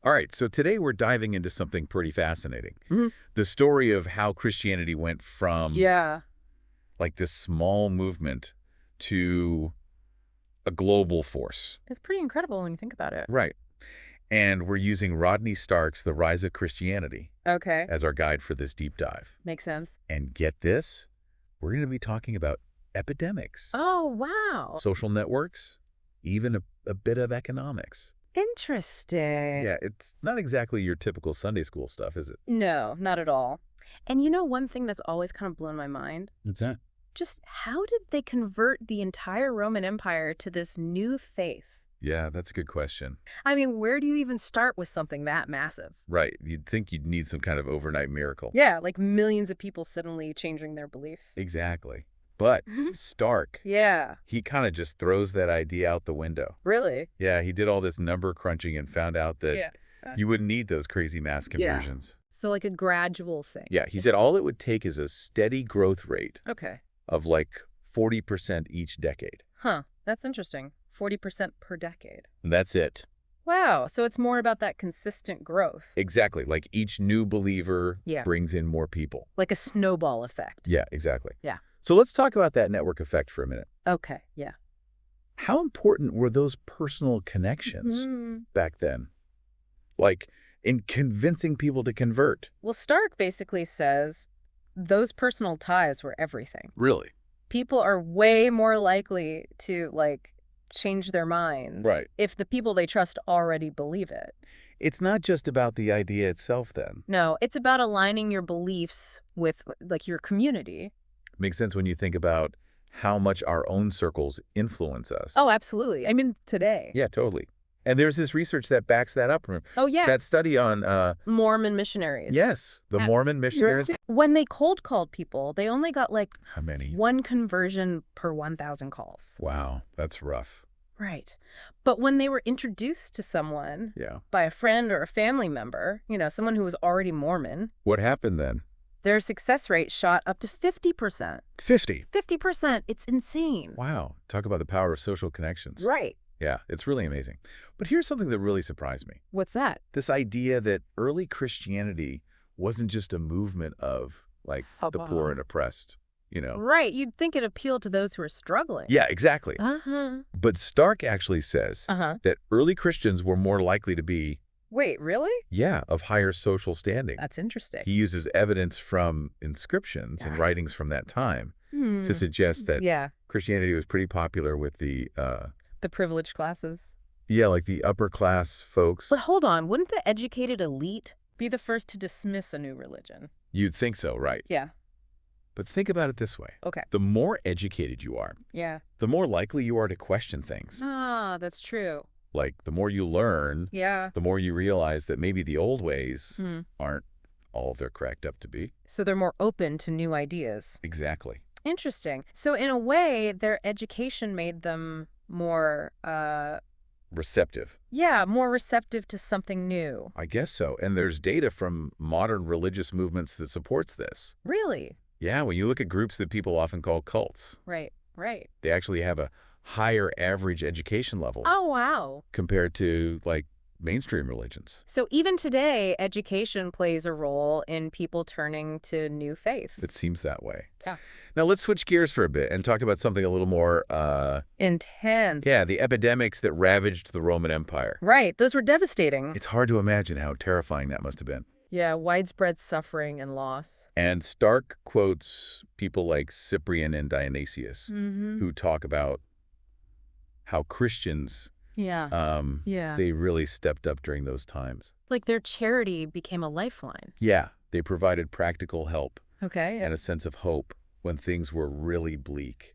All right, so today we're diving into something pretty fascinating. Hmm. The story of how Christianity went from Yeah. like this small movement to a global force. It's pretty incredible when you think about it. Right. And we're using Rodney Stark's The Rise of Christianity Okay. as our guide for this deep dive. Makes sense. And get this, we're going to be talking about epidemics, Oh, wow. social networks, even a bit of economics. Interesting. Yeah, it's not exactly your typical Sunday school stuff, is it? No, not at all. And you know, one thing that's always kind of blown my mind? What's that? Just how did they convert the entire Roman Empire to this new faith? Yeah, that's a good question. I mean, where do you even start with something that massive? Right. You'd think you'd need some kind of overnight miracle. Yeah, like millions of people suddenly changing their beliefs. Exactly. But Mhm. Stark, Yeah, he kind of just throws that idea out the window. really? Yeah, he did all this number crunching and found out that Yeah. you wouldn't need those crazy mass Yeah. conversions. So like a gradual thing. Yeah, he said all it would take is a steady growth rate Okay. of like 40% each decade. Huh, that's interesting. 40% per decade. And that's it. Wow, so it's more about that consistent growth. Exactly. Like each new believer Yeah. brings in more people. Like a snowball effect. Yeah, exactly. Yeah. So let's talk about that network effect for a minute. Okay, yeah. How important were those personal connections back then? Like in convincing people to convert? Well, Stark basically says those personal ties were everything. Really? People are way more likely to, like, change their minds Right. if the people they trust already believe it. It's not just about the idea itself then. No, it's about aligning your beliefs with, like, your community. Makes sense when you think about how much our own circles influence us. Oh, absolutely. I mean, today. Yeah, totally. And there's this research that backs that up. Oh, yeah. That study on, Mormon missionaries. yes, the Uh, Mormon missionaries. When they cold called people, they only got like How many? one conversion per 1,000 calls. Wow, that's rough. Right. But when they were introduced to someone Yeah. by a friend or a family member, you know, someone who was already Mormon, What happened then? their success rate shot up to 50%. 50. 50%. It's insane. Wow. Talk about the power of social connections. Right. Yeah, it's really amazing. But here's something that really surprised me. What's that? This idea that early Christianity wasn't just a movement of, like, the poor and oppressed, you know? Right. You'd think it appealed to those who are struggling. Yeah, exactly. Uh-huh. But Stark actually says Uh-huh. that early Christians were more likely to be, Wait, really? yeah, of higher social standing. That's interesting. He uses evidence from inscriptions and writings from that time to suggest that Yeah. Christianity was pretty popular with the, The privileged classes. yeah, like the upper class folks. But hold on, wouldn't the educated elite be the first to dismiss a new religion? You'd think so, right? Yeah. But think about it this way. Okay. The more educated you are, Yeah. the more likely you are to question things. Ah, that's true. Like, the more you learn, Yeah. the more you realize that maybe the old ways Hmm. aren't all they're cracked up to be. So they're more open to new ideas. Exactly. Interesting. So in a way, their education made them more, Receptive. yeah, more receptive to something new. I guess so. And there's data from modern religious movements that supports this. Really? Yeah, when you look at groups that people often call cults, Right, right. they actually have a higher average education level Oh, wow. compared to, like, mainstream religions. So even today, education plays a role in people turning to new faiths. It seems that way. Yeah. Now, let's switch gears for a bit and talk about something a little more, Intense. yeah, the epidemics that ravaged the Roman Empire. Right. Those were devastating. It's hard to imagine how terrifying that must have been. Yeah, widespread suffering and loss. And Stark quotes people like Cyprian and Dionysius, Mm-hmm. who talk about how Christians, Yeah. Yeah. they really stepped up during those times. Like their charity became a lifeline. Yeah, they provided practical help Okay. and a sense of hope when things were really bleak.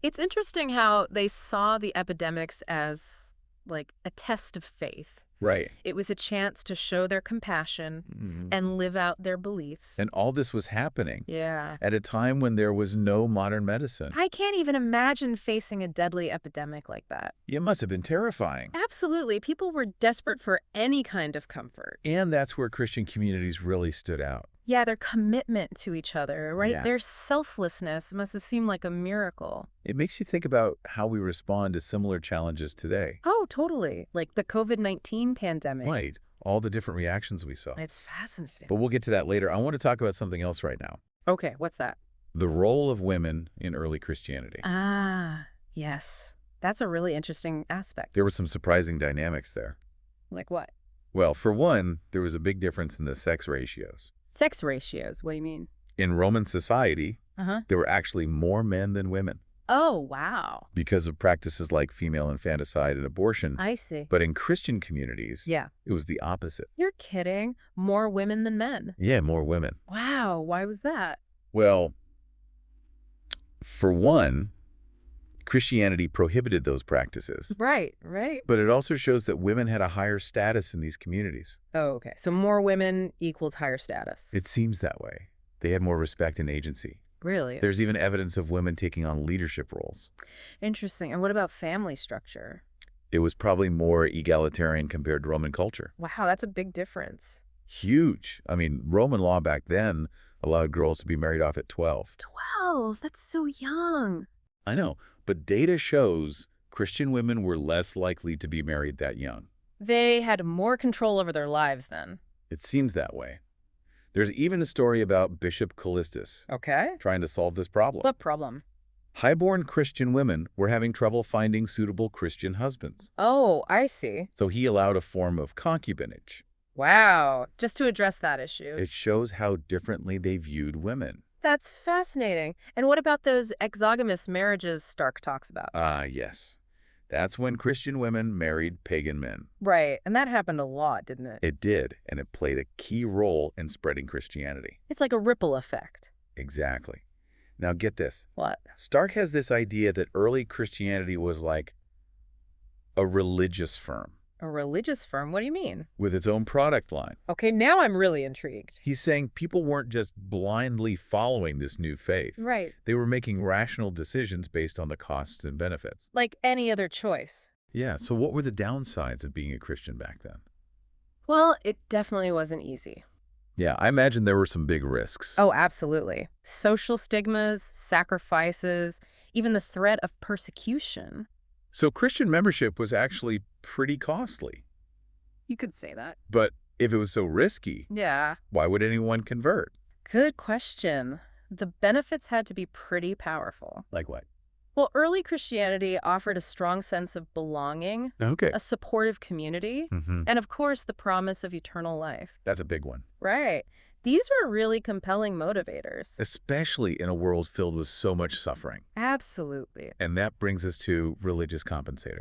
It's interesting how they saw the epidemics as like a test of faith. Right. It was a chance to show their compassion and live out their beliefs. And all this was happening Yeah. at a time when there was no modern medicine. I can't even imagine facing a deadly epidemic like that. It must have been terrifying. Absolutely. People were desperate for any kind of comfort. And that's where Christian communities really stood out. Yeah, their commitment to each other, right? Yeah. Their selflessness must have seemed like a miracle. It makes you think about how we respond to similar challenges today. Oh, totally. Like the COVID-19 pandemic. Right. all the different reactions we saw. It's fascinating. But we'll get to that later. I want to talk about something else right now. Okay, what's that? The role of women in early Christianity. Ah, yes. That's a really interesting aspect. There were some surprising dynamics there. Like what? Well, for one, there was a big difference in the sex ratios. Sex ratios, what do you mean? In Roman society, Uh-huh. there were actually more men than women Oh, wow. because of practices like female infanticide and abortion. I see. But in Christian communities, Yeah. it was the opposite. You're kidding. More women than men. Yeah, more women. Wow, why was that? Well, for one, Christianity prohibited those practices. Right. But it also shows that women had a higher status in these communities. Oh, okay. So more women equals higher status. It seems that way. They had more respect and agency. Really? There's even evidence of women taking on leadership roles. Interesting. And what about family structure? It was probably more egalitarian compared to Roman culture. Wow, that's a big difference. Huge. I mean, Roman law back then allowed girls to be married off at 12. 12? That's so young. I know, but data shows Christian women were less likely to be married that young. They had more control over their lives then. It seems that way. There's even a story about Bishop Callistus Okay. trying to solve this problem. What problem? Highborn Christian women were having trouble finding suitable Christian husbands. Oh, I see. So he allowed a form of concubinage. Wow. Just to address that issue. It shows how differently they viewed women. That's fascinating. And what about those exogamous marriages Stark talks about? Yes. That's when Christian women married pagan men. Right. And that happened a lot, didn't it? It did, and it played a key role in spreading Christianity. It's like a ripple effect. Exactly. Now get this. What? Stark has this idea that early Christianity was like a religious firm A religious firm? What do you mean? with its own product line. Okay, now I'm really intrigued. He's saying people weren't just blindly following this new faith. Right. They were making rational decisions based on the costs and benefits. Like any other choice. Yeah, so what were the downsides of being a Christian back then? Well, it definitely wasn't easy. Yeah, I imagine there were some big risks. Oh, absolutely. Social stigmas, sacrifices, even the threat of persecution. So Christian membership was actually pretty costly. You could say that. But if it was so risky, Yeah. why would anyone convert? Good question. The benefits had to be pretty powerful. Like what? Well, early Christianity offered a strong sense of belonging, Okay. a supportive community, and of course, the promise of eternal life. That's a big one. Right. These were really compelling motivators. Especially in a world filled with so much suffering. Absolutely. And that brings us to religious compensator.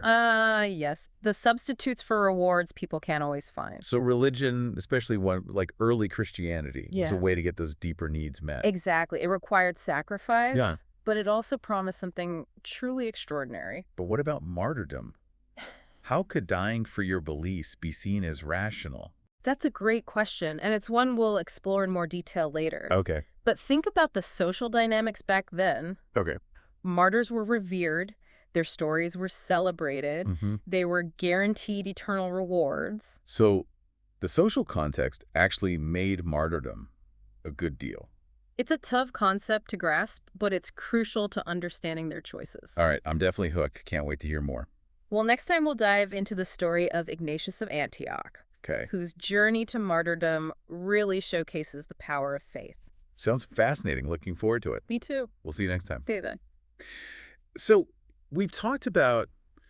Yes. The substitutes for rewards people can't always find. So religion, especially one like early Christianity, is Yeah. a way to get those deeper needs met. Exactly. It required sacrifice, Yeah. but it also promised something truly extraordinary. But what about martyrdom? How could dying for your beliefs be seen as rational? That's a great question, and it's one we'll explore in more detail later. Okay. But think about the social dynamics back then. Okay. Martyrs were revered, their stories were celebrated, they were guaranteed eternal rewards. So the social context actually made martyrdom a good deal. It's a tough concept to grasp, but it's crucial to understanding their choices. All right, I'm definitely hooked. Can't wait to hear more. Well, next time we'll dive into the story of Ignatius of Antioch, Okay. whose journey to martyrdom really showcases the power of faith. Sounds fascinating. Looking forward to it. Me too. We'll see you next time. See you then. So we've talked about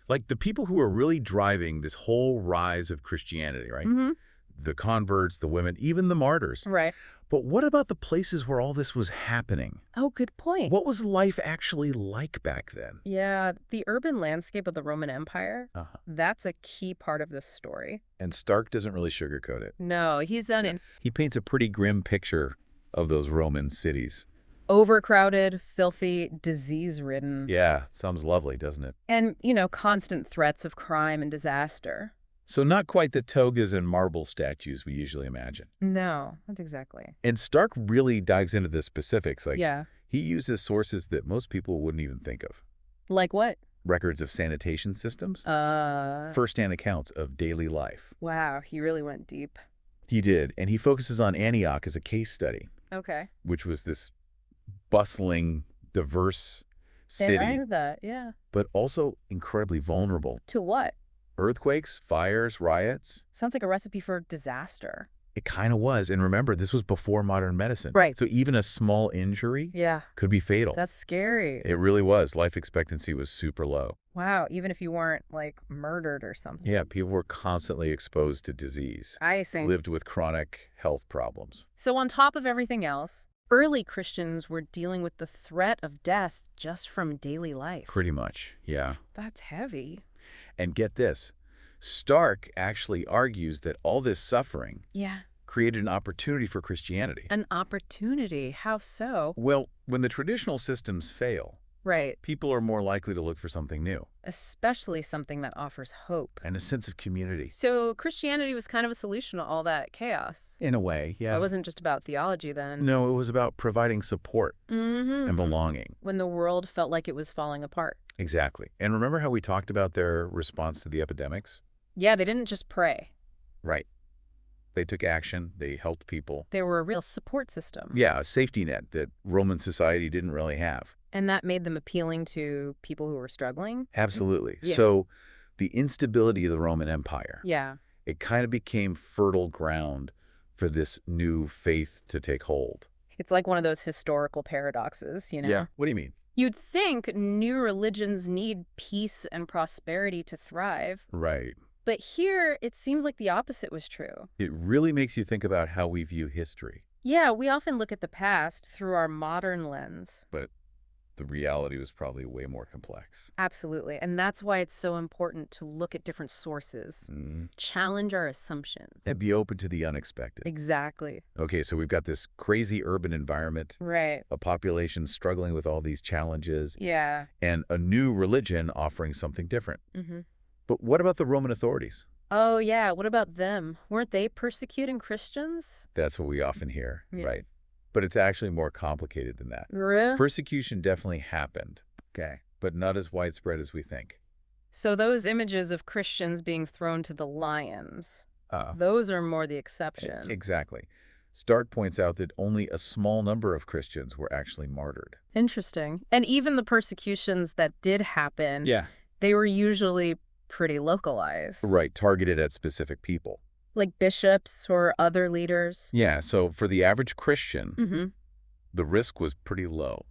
like the people who are really driving this whole rise of Christianity, right? The converts, the women, even the martyrs. Right. But what about the places where all this was happening? Oh, good point. What was life actually like back then? Yeah, the urban landscape of the Roman Empire, Uh-huh. that's a key part of this story. And Stark doesn't really sugarcoat it. No, he's done it. He paints a pretty grim picture of those Roman cities. Overcrowded, filthy, disease-ridden, Yeah, sounds lovely, doesn't it? and, constant threats of crime and disaster. So not quite the togas and marble statues we usually imagine. No, not exactly. And Stark really dives into the specifics. Like, Yeah. he uses sources that most people wouldn't even think of. Like what? Records of sanitation systems, first-hand accounts of daily life. Wow, he really went deep. He did, and he focuses on Antioch as a case study, Okay. which was this bustling, diverse And I city, heard that, yeah. but also incredibly vulnerable. To what? Earthquakes, fires, riots. Sounds like a recipe for disaster. It kind of was. And remember, this was before modern medicine. Right. So even a small injury Yeah. could be fatal. That's scary. It really was. Life expectancy was super low. Wow, even if you weren't, like, murdered or something. Yeah, people were constantly exposed to disease. I see. Lived with chronic health problems. So on top of everything else, early Christians were dealing with the threat of death just from daily life. Pretty much, yeah. That's heavy. And get this, Stark actually argues that all this suffering Yeah. created an opportunity for Christianity. An opportunity. How so? Well, when the traditional systems fail, Right. people are more likely to look for something new Especially something that offers hope. and a sense of community. So Christianity was kind of a solution to all that chaos. In a way, yeah. It wasn't just about theology then. No, it was about providing support Mm-hmm. and belonging. When the world felt like it was falling apart. Exactly. And remember how we talked about their response to the epidemics? Yeah, they didn't just pray. Right. They took action. They helped people. They were a real support system. Yeah, a safety net that Roman society didn't really have. And that made them appealing to people who were struggling? Absolutely. Yeah. So the instability of the Roman Empire, Yeah. it kind of became fertile ground for this new faith to take hold. It's like one of those historical paradoxes, you know? Yeah. What do you mean? You'd think new religions need peace and prosperity to thrive. Right. But here, it seems like the opposite was true. It really makes you think about how we view history. Yeah, we often look at the past through our modern lens. But the reality was probably way more complex. Absolutely. And that's why it's so important to look at different sources, challenge our assumptions. And be open to the unexpected. Exactly. Okay, so we've got this crazy urban environment, Right. a population struggling with all these challenges, Yeah. and a new religion offering something different. Mm-hmm. But what about the Roman authorities? Oh, yeah. What about them? Weren't they persecuting Christians? That's what we often hear, Yeah. right? But it's actually more complicated than that. Really? Persecution definitely happened, okay, but not as widespread as we think. So those images of Christians being thrown to the lions, those are more the exception. Exactly. Stark points out that only a small number of Christians were actually martyred. Interesting. And even the persecutions that did happen, they were usually pretty localized. Right, targeted at specific people. Like bishops or other leaders. Yeah, so for the average Christian, Mm-hmm. the risk was pretty low.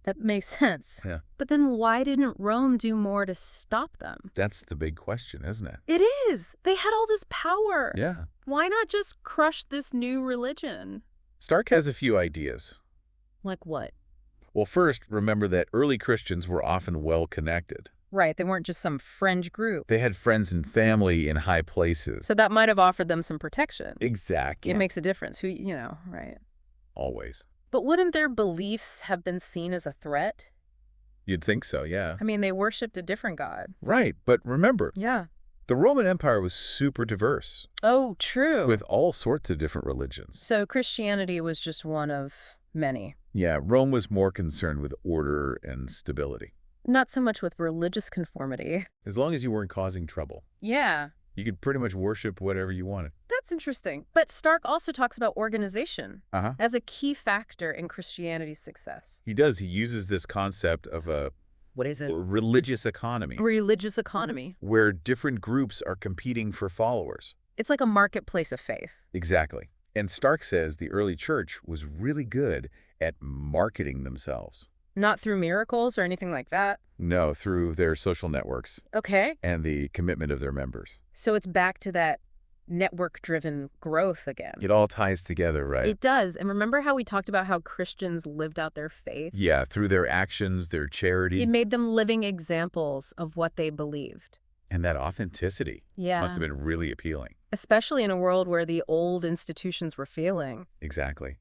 That makes sense. Yeah. But then why didn't Rome do more to stop them? That's the big question, isn't it? It is. They had all this power. Yeah. Why not just crush this new religion? Stark has a few ideas. Like what? Well, first, remember that early Christians were often well-connected. Right, they weren't just some fringe group. They had friends and family in high places. So that might have offered them some protection. Exactly. It makes a difference. Who, right. Always. But wouldn't their beliefs have been seen as a threat? You'd think so, yeah. I mean, they worshipped a different god. Right, but remember, Yeah. the Roman Empire was super diverse, Oh, true. with all sorts of different religions. So Christianity was just one of many. Yeah, Rome was more concerned with order and stability. Not so much with religious conformity. As long as you weren't causing trouble, Yeah. you could pretty much worship whatever you wanted. That's interesting. But Stark also talks about organization Uh-huh. as a key factor in Christianity's success. He does. He uses this concept of a What is it? religious economy, Religious economy. where different groups are competing for followers. It's like a marketplace of faith. Exactly. And Stark says the early church was really good at marketing themselves. Not through miracles or anything like that. No, through their social networks Okay. and the commitment of their members. So it's back to that network-driven growth again. It all ties together, right? It does. And remember how we talked about how Christians lived out their faith? Yeah, through their actions, their charity, It made them living examples of what they believed. and that authenticity Yeah. must have been really appealing. Especially in a world where the old institutions were failing. Exactly.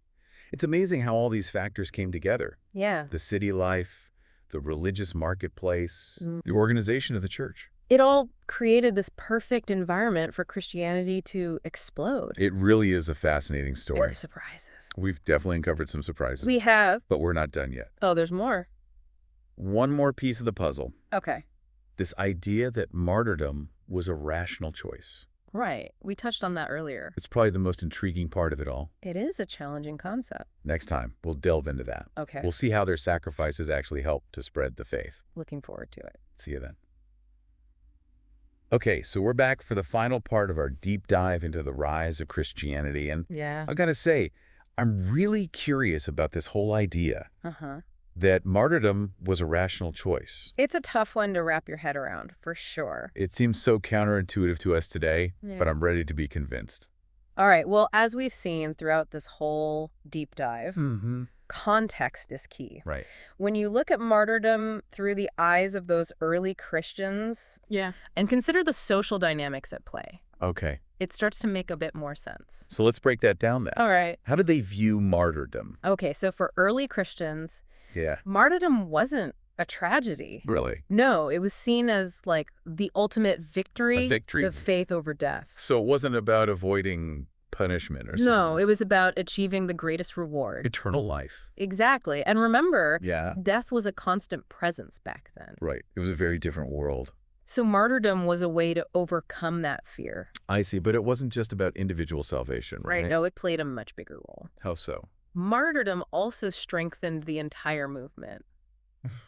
It's amazing how all these factors came together. Yeah. The city life, the religious marketplace, the organization of the church. It all created this perfect environment for Christianity to explode. It really is a fascinating story. Big surprises. We've definitely uncovered some surprises, We have. but we're not done yet. Oh, there's more. One more piece of the puzzle, Okay. this idea that martyrdom was a rational choice. Right. We touched on that earlier. It's probably the most intriguing part of it all. It is a challenging concept. Next time, we'll delve into that. Okay. We'll see how their sacrifices actually help to spread the faith. Looking forward to it. See you then. Okay, so we're back for the final part of our deep dive into the rise of Christianity, and Yeah. I gotta say, I'm really curious about this whole idea Uh-huh. that martyrdom was a rational choice. It's a tough one to wrap your head around, for sure. It seems so counterintuitive to us today, but Yeah. I'm ready to be convinced. All right, well, as we've seen throughout this whole deep dive, context is key. Right. When you look at martyrdom through the eyes of those early Christians, and consider the social dynamics at play, Okay, it starts to make a bit more sense. so let's break that down then. All right. How did they view martyrdom? Okay, so for early Christians, Yeah. martyrdom wasn't a tragedy. Really? No, it was seen as like the ultimate victory, A victory. of faith over death. So it wasn't about avoiding punishment or something. No, it was about achieving the greatest reward. Eternal life. Exactly. And remember, Yeah. death was a constant presence back then. Right. It was a very different world. So martyrdom was a way to overcome that fear. I see, but it wasn't just about individual salvation, right? No, it played a much bigger role. How so? Martyrdom also strengthened the entire movement.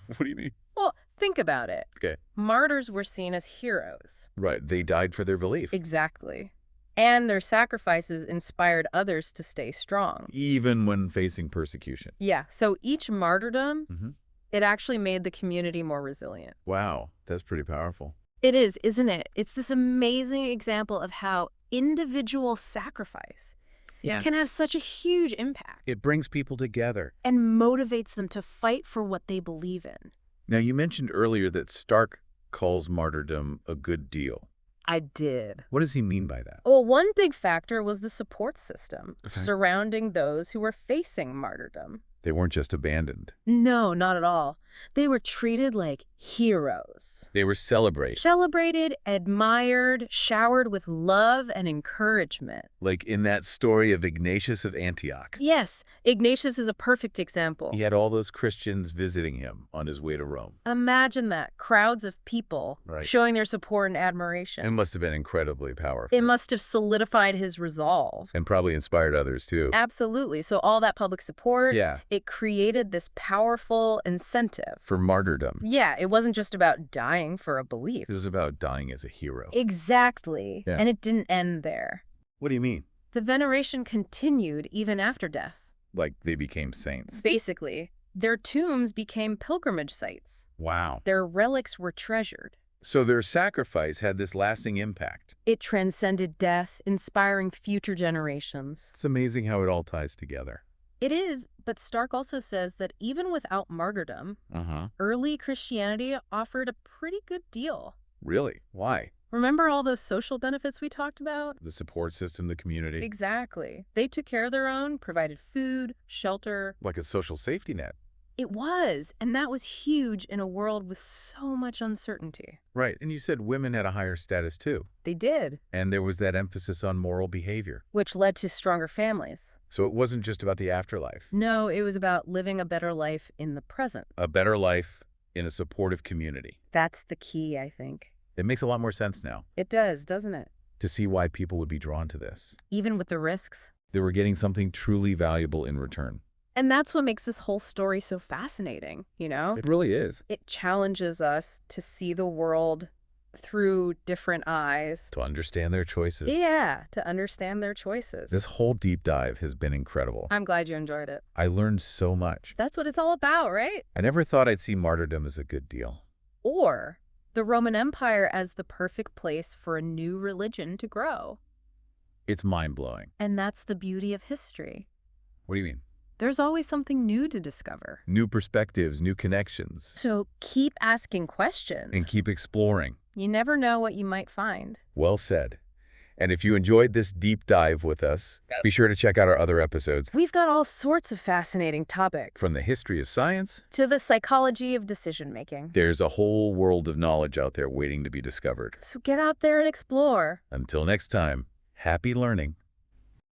What do you mean? Well, think about it. Okay. Martyrs were seen as heroes. Right. They died for their belief. Exactly. And their sacrifices inspired others to stay strong. Even when facing persecution. Yeah, so each martyrdom, Mm-hmm. it actually made the community more resilient. Wow. That's pretty powerful. It is, isn't it? It's this amazing example of how individual sacrifice can have such a huge impact It brings people together. and motivates them to fight for what they believe in. Now, you mentioned earlier that Stark calls martyrdom a good deal. I did. What does he mean by that? Well, one big factor was the support system Okay. surrounding those who were facing martyrdom. They weren't just abandoned. No, not at all. They were treated like heroes. They were celebrated. Celebrated, admired, showered with love and encouragement. Like in that story of Ignatius of Antioch. Yes, Ignatius is a perfect example. He had all those Christians visiting him on his way to Rome. Imagine that, crowds of people Right. showing their support and admiration. It must have been incredibly powerful. It must have solidified his resolve. And probably inspired others, too. Absolutely. So all that public support, Yeah. it created this powerful incentive. For martyrdom. Yeah, it wasn't just about dying for a belief. It was about dying as a hero. Exactly. Yeah. And it didn't end there. What do you mean? The veneration continued even after death. Like they became saints? Basically, their tombs became pilgrimage sites. Wow. Their relics were treasured. So their sacrifice had this lasting impact. It transcended death, inspiring future generations. It's amazing how it all ties together. It is, but Stark also says that even without martyrdom, Uh-huh. early Christianity offered a pretty good deal. Really? Why? Remember all those social benefits we talked about? The support system, the community. Exactly. They took care of their own, provided food, shelter. Like a social safety net. It was, and that was huge in a world with so much uncertainty. Right. And you said women had a higher status, too. They did, And there was that emphasis on moral behavior. which led to stronger families. So it wasn't just about the afterlife. No, it was about living a better life in the present. A better life in a supportive community. That's the key, I think. It makes a lot more sense now It does, doesn't it? to see why people would be drawn to this. Even with the risks. They were getting something truly valuable in return. And that's what makes this whole story so fascinating, you know? It really is. It challenges us to see the world through different eyes. To understand their choices. Yeah, to understand their choices. This whole deep dive has been incredible. I'm glad you enjoyed it. I learned so much. That's what it's all about, right? I never thought I'd see martyrdom as a good deal. Or the Roman Empire as the perfect place for a new religion to grow. It's mind-blowing. And that's the beauty of history. What do you mean? There's always something new to discover. New perspectives, new connections. So keep asking questions. And keep exploring. You never know what you might find. Well said. And if you enjoyed this deep dive with us, be sure to check out our other episodes. We've got all sorts of fascinating topics. From the history of science To the psychology of decision-making. there's a whole world of knowledge out there waiting to be discovered. So get out there and explore. Until next time, happy learning.